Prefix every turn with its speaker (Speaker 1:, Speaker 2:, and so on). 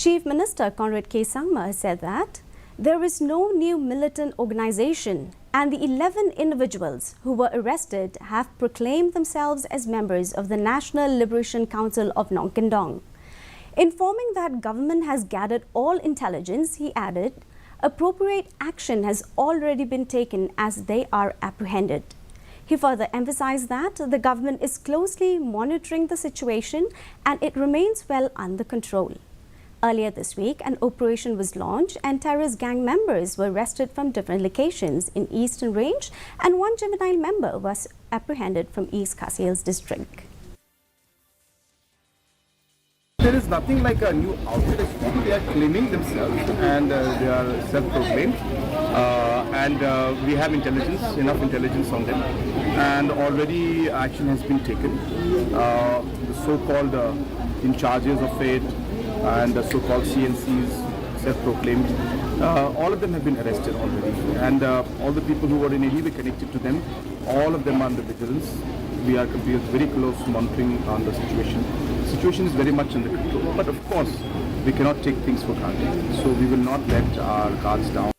Speaker 1: Chief Minister Conrad K. Sangma said that there is no new militant organization and the 11 individuals who were arrested have proclaimed themselves as members of the National Liberation Council of Nongkendong. Informing that government has gathered all intelligence, he added, appropriate action has already been taken as they are apprehended. He further emphasized that the government is closely monitoring the situation and it remains well under control. Earlier this week, an operation was launched and terrorist gang members were arrested from different locations in Eastern Range and one juvenile member was apprehended from East Khasiels district.
Speaker 2: There is nothing like a new outfit. They are claiming themselves and they are self-proclaimed we have enough intelligence on them, and already action has been taken. The so-called in charges of it and the so-called CNCs, self-proclaimed, all of them have been arrested already, and all the people who were in any way connected to them, all of them are under vigilance. We are very close monitoring on the situation. The situation is very much under control, but of course we cannot take things for granted, so we will not let our guards down.